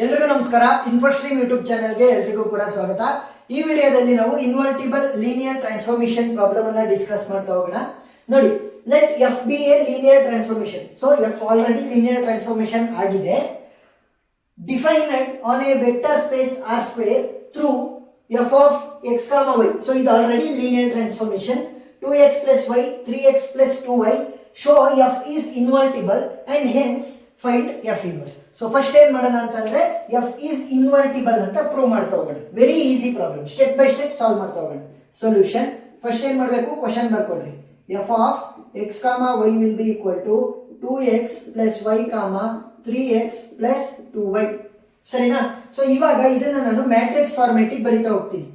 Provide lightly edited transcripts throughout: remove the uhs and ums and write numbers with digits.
ಎಲ್ರಿಗೂ ನಮಸ್ಕಾರ. ಇನ್ಫೋಸ್ಟ್ರೀಮ್ ಯೂಟ್ಯೂಬ್ ಚಾನೆಲ್ಗೆ ಎಲ್ರಿಗೂ ಕೂಡ ಸ್ವಾಗತ. ಈ ವಿಡಿಯೋದಲ್ಲಿ ನಾವು ಇನ್ವರ್ಟಿಬಲ್ ಲೀನಿಯರ್ ಟ್ರಾನ್ಸ್ಫಾರ್ಮೇಶನ್ ಪ್ರಾಬ್ಲಮ್ ಅನ್ನ ಡಿಸ್ಕಸ್ ಮಾಡ್ತಾ ಹೋಗೋಣ. ನೋಡಿ, let F be a linear transformation. So F already linear transformation ಆಗಿದೆ. Defined on a vector space R square through F of X comma Y. So ಇದು already linear transformation. 2x plus y, 3x plus 2y. Show f is invertible and hence find f inverse. So first ಏನ್ ಮಾಡೋಣ ಅಂತಂದ್ರೆ f is invertible ಅಂತ prove ಮಾಡ್ತಾ ಹೋಗೋಣ. Very easy problem, step by step solve ಮಾಡ್ತಾ ಹೋಗೋಣ. Solution first ಏನ್ ಮಾಡಬೇಕು, question ಬರ್ಕೊಡ್ರಿ. f of x, y will be equal to 2x plus y, 3x plus 2y. ಸರಿನಾ? ಸೊ ಇವಾಗ ಇದನ್ನ ನಾನು ಮ್ಯಾಟ್ರಿಕ್ಸ್ ಫಾರ್ಮ್ಯಾಟಿಗೆ ಬರೀತಾ ಹೋಗ್ತೀನಿ.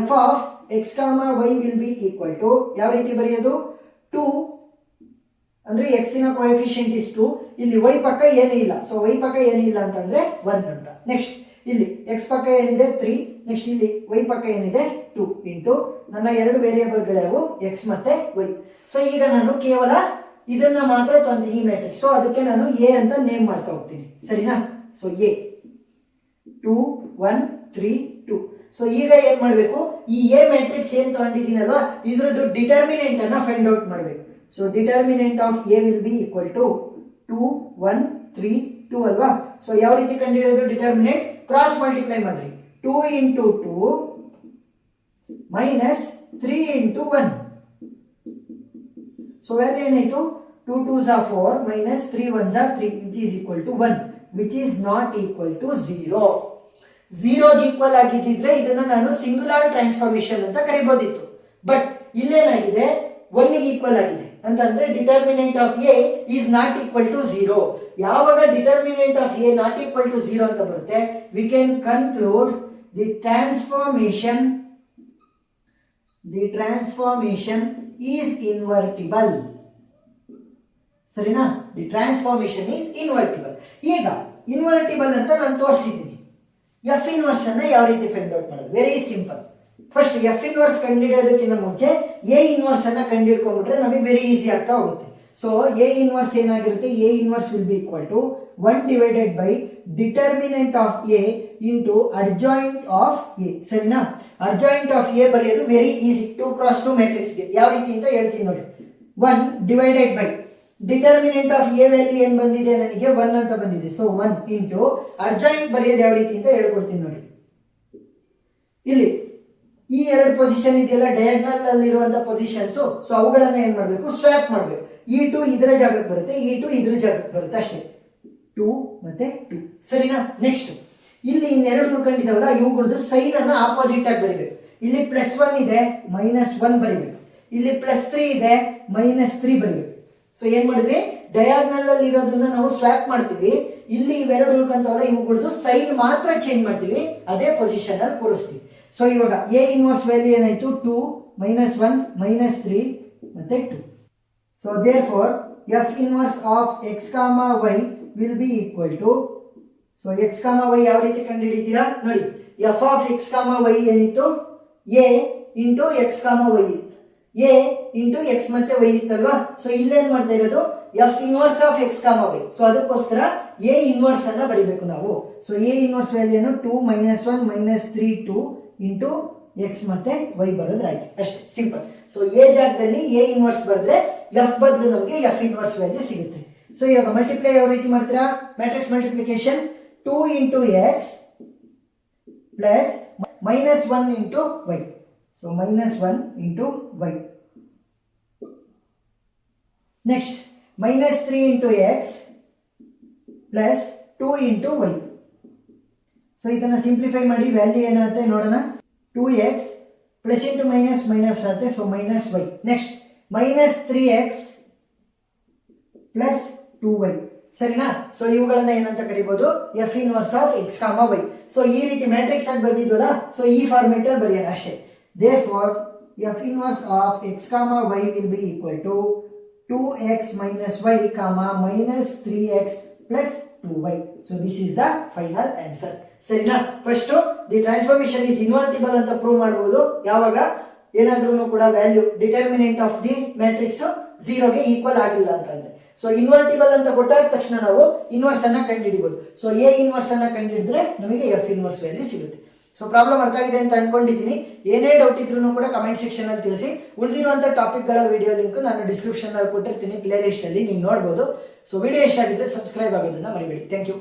f of x, y will be equal to ಯಾವ ರೀತಿ ಬರೆಯೋದು, 2 ಅಂದ್ರೆ x ನ ಕೋಎಫಿಷಿಯಂಟ್ ಇಸ್ 2. ಇಲ್ಲಿ y ಪಕ್ಕ ಏನೂ ಇಲ್ಲ, ಸೊ y ಪಕ್ಕ ಏನೂ ಇಲ್ಲ ಅಂತಂದ್ರೆ 1 ಅಂತ. ನೆಕ್ಸ್ಟ್ ಇಲ್ಲಿ x ಪಕ್ಕ ಏನಿದೆ 3, ನೆಕ್ಸ್ಟ್ ಇಲ್ಲಿ y ಪಕ್ಕ ಏನಿದೆ 2 ಇಂಟು ನನ್ನ ಎರಡು ವೇರಿಯೇಬಲ್ಗಳವು x ಮತ್ತೆ y. ಸೊ ಈಗ ನಾನು ಕೇವಲ ಇದನ್ನ ಮಾತ್ರ ತಂತೀನಿ ಮ್ಯಾಟ್ರಿಕ್ಸ್. ಸೊ ಅದಕ್ಕೆ ನಾನು a ಅಂತ ನೇಮ್ ಮಾಡ್ತಾ ಹೋಗ್ತೀನಿ. ಸರಿನಾ? So a 2 1 3 2. ಸೊ ಈಗ ಏನ್ ಮಾಡಬೇಕು, ಈ ಎ ಮ್ಯಾಟ್ರಿಕ್ಸ್ ಏನ್ ತಗೊಂಡಿದ್ದೀನಲ್ವಾ ಇದ್ರದ್ದು ಡಿಟರ್ಮಿನೆಂಟ್ ಅನ್ನ ಫೈಂಡ್ ಔಟ್ ಮಾಡಬೇಕು. So determinant of A will be equal to 2 1 3 2 ಅಲ್ವಾ. ಸೊ ಯಾವ ರೀತಿ ಕಂಡುಹಿಡಿಯೋದು, ಡಿಟರ್ಮಿನೆಂಟ್ ಕ್ರಾಸ್ ಮಲ್ಟಿಪ್ಲೈ ಮಾಡ್ರಿ. 2 into 2 minus 3 into 1. So value ಏನಾಯ್ತು, 2 2s are 4 minus 3 1s are 3 which is equal to 1 which is not equal to 0. 0ಗೆ equal ಆಗಿದ್ದಿದ್ರೆ ಇದನ್ನ ನಾನು singular transformation ಅಂತ ಕರಿಬೋದಿತ್ತು. But ಇಲ್ಲೇನಾಗಿದೆ, 1ಗೆ equal ಆಗಿದೆ ಅಂತಂದ್ರೆ determinant of A is not equal to 0. ಯಾವಾಗ determinant of A not equal to 0 ಅಂತ ಬರುತ್ತೆ, we can conclude the transformation is invertible. ಸರಿನಾ? The transformation is invertible. ಈಗ ಇನ್ವರ್ಟಿಬಲ್ ಅಂತ ನಾನು ತೋರಿಸಿದ್ದೀನಿ. ಎಫ್ ಇನ್ವರ್ಸ್ ಅನ್ನ ಯಾವ ರೀತಿ ಫೈಂಡ್ ಔಟ್ ಮಾಡೋದು, very simple. First F inverse ಕಂಡುಹಿಡಿಯೋದಕ್ಕಿಂತ ಮುಂಚೆ ಎ ಇನ್ವರ್ಸ್ ಅನ್ನ ಕಂಡುಹಿಡ್ಕೊಂಡ್ಬಿಟ್ರೆ ನಮಗೆ ವೆರಿ ಈಸಿ ಆಗ್ತಾ ಹೋಗುತ್ತೆ. ಸೊ ಎ ಇನ್ವರ್ಸ್ ಏನಾಗಿರುತ್ತೆ, A inverse will be equal to 1 divided by determinant of A into adjoint of A. ಸರಿನಾ? ಅಡ್ಜಾಯಿಂಟ್ ಆಫ್ ಎ ಬರೆಯೋದು ವೆರಿ ಈಸಿ. 2 x 2 ಮ್ಯಾಟ್ರಿಕ್ಸ್ಗೆ ಯಾವ ರೀತಿ ಅಂತ ಹೇಳ್ತೀನಿ ನೋಡಿ. 1 divided by determinant of A value ಏನ್ ಬಂದಿದೆ, ನನಗೆ 1 ಅಂತ ಬಂದಿದೆ. ಸೊ 1 ಇಂಟು ಅಡ್ಜಾಯಿಂಟ್ ಬರೆಯೋದು ಯಾವ ರೀತಿ ಅಂತ ಹೇಳ್ಕೊಡ್ತೀನಿ ನೋಡಿ. ಇಲ್ಲಿ ಈ ಎರಡು ಪೊಸಿಷನ್ ಇದೆಯಲ್ಲ, ಡಯಾಗ್ನಲ್ ಅಲ್ಲಿರುವಂತ ಪೊಸಿಷನ್ಸ್. ಸೊ ಅವುಗಳನ್ನ ಏನ್ ಮಾಡಬೇಕು, ಸ್ವ್ಯಾಪ್ ಮಾಡಬೇಕು. E2 ಇದರ ಜಾಗಕ್ಕೆ ಬರುತ್ತೆ, E2 ಇದರ ಜಾಗಕ್ಕೆ ಬರುತ್ತೆ ಅಷ್ಟೇ. 2 ಮತ್ತೆ 2. ಸರಿನಾ? ನೆಕ್ಸ್ಟ್ ಇಲ್ಲಿ ಇನ್ನೆರಡು ಉಳ್ಕೊಂಡಿದ್ದಾವಲ್ಲ, ಇವುಗಳದ್ದು ಸೈನ್ ಅನ್ನ ಆಪೋಸಿಟ್ ಆಗಿ ಬರಿಬೇಕು. ಇಲ್ಲಿ +1 ಇದೆ, -1 ಬರಿಬೇಕು. ಇಲ್ಲಿ +3 ಇದೆ, -3 ಬರಿಬೇಕು. ಸೊ ಏನ್ ಮಾಡಿದ್ವಿ, ಡಯಾಗ್ನಲ್ ಅಲ್ಲಿ ಇರೋದನ್ನ ನಾವು ಸ್ವ್ಯಾಪ್ ಮಾಡ್ತೀವಿ. ಇಲ್ಲಿ ಇವೆರಡು ಉಳ್ಕೊಂತವಲ್ಲ, ಇವುಗಳದ್ದು ಸೈನ್ ಮಾತ್ರ ಚೇಂಜ್ ಮಾಡ್ತೀವಿ, ಅದೇ ಪೊಸಿಷನ್ ಅಲ್ಲಿ ಕೂರಿಸ್ತೀವಿ. ಸೊ ಇವಾಗ ಎ ಇನ್ವರ್ಸ್ ವ್ಯಾಲ್ಯೂ ಏನಾಯ್ತು, 2 -1 -3 ಮತ್ತೆ 2. So therefore F inverse of x, y will be equal to, so x, y ಯಾವ ರೀತಿ ಕಂಡುಹಿಡಿತೀರಾ ನೋಡಿ. ಎಫ್ ಆಫ್ x, y ಏನಿತ್ತು, a ಇಂಟು x, y ಇತ್ತು. a ಇಂಟು x ಮತ್ತೆ y ಇತ್ತಲ್ವಾ. ಸೊ ಇಲ್ಲೇನ್ ಮಾಡ್ತಾ ಇರೋದು, F inverse of x, y. So ಅದಕ್ಕೋಸ್ಕರ a ಇನ್ವರ್ಸ್ ಅನ್ನ ಬರಿಬೇಕು ನಾವು. So a inverse ವ್ಯಾಲ್ಯೂನು 2 -1 -3 2 into x ಮತ್ತೆ y ಬರೋದ್ರಾಯ್ತು ಅಷ್ಟೇ, ಸಿಂಪಲ್. ಸೊ ಎ ಜಾಗದಲ್ಲಿ ಎ ಇನ್ವರ್ಸ್ ಬರೆದ್ರೆ ಎಫ್ ಬದಲು ನಮಗೆ ಎಫ್ ಇನ್ವರ್ಸ್ ವ್ಯಾಲ್ಯೂ ಸಿಗುತ್ತೆ. ಸೊ ಇವಾಗ ಮಲ್ಟಿಪ್ಲೈ ಯಾವ ರೀತಿ ಮಾಡ್ತೀರಾ, matrix multiplication 2 into x plus -1 into y. So -1 into y. Next -3 into x plus 2 into y. So ಇದನ್ನ ಸಿಂಪ್ಲಿಫೈ ಮಾಡಿ ವ್ಯಾಲ್ಯೂ ಏನಾಗುತ್ತೆ ನೋಡೋಣ. 2x plus into minus minus ಆಗುತ್ತೆ, so -y. Next -3x plus 2y. ಸರಿನಾ? So ಇವುಗಳನ್ನ ಏನಂತ ಕರಿಬಹುದು, F inverse of x, y. So ಈ ರೀತಿ ಮ್ಯಾಟ್ರಿಕ್ಸ್ ಆಗಿ ಬಂದಿದ್ವಲ್ಲ, ಸೊ ಈ ಫಾರ್ಮೆಟ್ ಅಲ್ಲಿ ಬರೆಯೋಣ ಅಷ್ಟೇ. Therefore F inverse of x, y will be equal to 2x minus y, minus 3x plus 2y. So this is the final answer. ಸರಿನಾ? First the transformation is invertible ಅಂತ prove ಮಾಡಬಹುದು ಯಾವಾಗ ಏನಾದ್ರೂ ಕೂಡ value determinant of the matrix 0ಗೆ equal ಆಗಿಲ್ಲ ಅಂತಂದ್ರೆ. So invertible ಅಂತ ಗೊತ್ತಾದ ತಕ್ಷಣ ನಾವು ಇನ್ವರ್ಸ್ ಅನ್ನ ಕಂಡುಹಿಡಿಬಹುದು. ಸೊ ಎ ಇನ್ವರ್ಸ್ ಅನ್ನ ಕಂಡುಹಿಡಿದ್ರೆ ನಮಗೆ ಎಫ್ ಇನ್ವರ್ಸ್ ವ್ಯಾಲ್ಯೂ ಸಿಗುತ್ತೆ. ಸೊ ಪ್ರಾಬ್ಲಮ್ ಅರ್ಥ ಆಗಿದೆ ಅಂತ ಅನ್ಕೊಂಡಿದ್ದೀನಿ. ಏನೇ ಡೌಟ್ ಇದ್ರೂ ಕೂಡ ಕಮೆಂಟ್ ಸೆಕ್ಷನ್ ಅಲ್ಲಿ ತಿಳಿಸಿ. ಉಳಿದಿರುವಂತ ಟಾಪಿಕ್ ಗಳ ವಿಡಿಯೋ ಲಿಂಕ್ ನಾನು ಡಿಸ್ಕ್ರಿಪ್ಷನ್ ಅಲ್ಲಿ ಕೊಟ್ಟಿರ್ತೀನಿ, ಪ್ಲೇ ಲಿಸ್ಟ್ ಅಲ್ಲಿ ನೀವು ನೋಡಬಹುದು. ಸೊ ವಿಡಿಯೋ ಇಷ್ಟ ಆಗಿದ್ರೆ ಸಬ್ಸ್ಕ್ರೈಬ್ ಆಗೋದನ್ನ ಮರಿಬೇಡಿ. Thank you.